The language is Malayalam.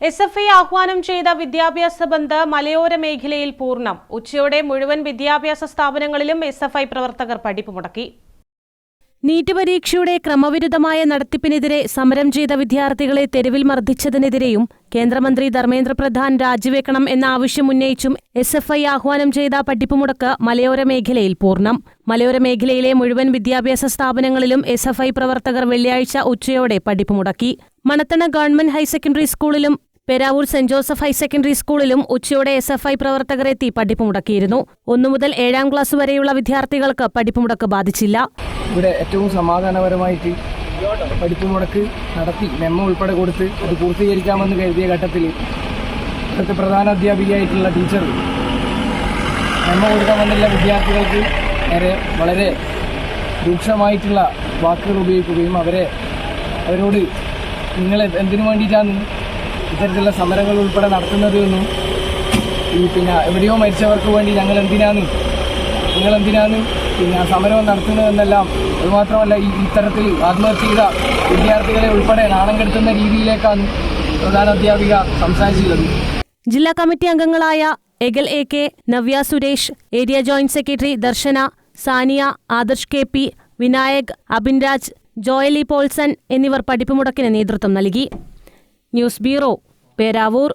SFI ആഹ്വാനം ചെയ്ത വിദ്യാഭ്യാസ ബന്ദ് മലയോര മേഖലയിൽ പൂർണ്ണം. ഉച്ചയോടെ മുഴുവൻ വിദ്യാഭ്യാസ സ്ഥാപനങ്ങളിലും SFI പ്രവർത്തകർ പഠിപ്പ് മുടക്കി. നീറ്റ് പരീക്ഷയുടെ ക്രമവിരുദ്ധമായ നടത്തിപ്പിനെതിരെ സമരം ചെയ്ത വിദ്യാർത്ഥികളെ തെരുവിൽ മർദ്ദിച്ചതിനെതിരെയും കേന്ദ്രമന്ത്രി ധർമ്മേന്ദ്ര പ്രധാൻ രാജിവെക്കണം എന്ന ആവശ്യം ഉന്നയിച്ചും SFI ആഹ്വാനം ചെയ്ത പഠിപ്പ് മുടക്ക് മലയോര മേഖലയിൽ പൂർണ്ണം. മലയോര മേഖലയിലെ മുഴുവൻ വിദ്യാഭ്യാസ സ്ഥാപനങ്ങളിലും SFI പ്രവർത്തകർ വെള്ളിയാഴ്ച ഉച്ചയോടെ പഠിപ്പ് മുടക്കി. മണത്തണ ഗവൺമെന്റ് ഹയർ സെക്കൻഡറി സ്കൂളിലും Peravoor saint Joseph higher secondary സ്കൂളിലും ഉച്ചയോടെ SFI പ്രവർത്തകർ എത്തി പഠിപ്പ് മുടക്കിയിരുന്നു. 1 മുതൽ 7ാം ക്ലാസ് വരെയുള്ള വിദ്യാർത്ഥികൾക്ക് പഠിപ്പ് മുടക്ക് ബാധിച്ചില്ല. ഇവിടെ ഏറ്റവും സമാധാനപരമായിട്ട് പഠിപ്പ് മുടക്ക് നടത്തി മെമ്മോ ഉൾപ്പെടെ കൊടുത്ത് അത് പൂർത്തീകരിക്കാമെന്ന് കരുതിയ ഘട്ടത്തിൽ ഇവിടുത്തെ പ്രധാന അധ്യാപികയായിട്ടുള്ള ടീച്ചർ മെമ്മോ കൊടുക്കാൻ വന്നില്ല വിദ്യാർത്ഥികൾക്ക് നേരെ വളരെ രൂക്ഷമായിട്ടുള്ള വാക്കുകൾ ഉപയോഗിക്കുകയും അവരോട് നിങ്ങൾ എന്തിനു വേണ്ടിയിട്ടാണ് ഇത്തരത്തിലുള്ള സമരങ്ങൾ ഉൾപ്പെടെ നടത്തുന്നത് എന്നും എവിടെയോ മരിച്ചവർക്ക് വേണ്ടി നിങ്ങൾ എന്തിനാണ് സമരം നടത്തുന്നതെന്നെല്ലാം, അതുമാത്രമല്ല ഇത്തരത്തിൽ ആത്മഹത്യ ചെയ്ത വിദ്യാർത്ഥികളെ ഉൾപ്പെടെ നാണം കെടുത്തുന്ന രീതിയിലേക്കാണ് പ്രധാന അധ്യാപിക സംസാരിച്ചിട്ടുള്ളത്. ജില്ലാ കമ്മിറ്റി അംഗങ്ങളായ Egal AK, Navya Suresh, area joint secretary Darshana, Sania, Adarsh KP, Vinayak, Abinraj, Joyali Paulson എന്നിവർ പഠിപ്പ് മുടക്കിന് നേതൃത്വം നൽകി. News bureau, Peravoor.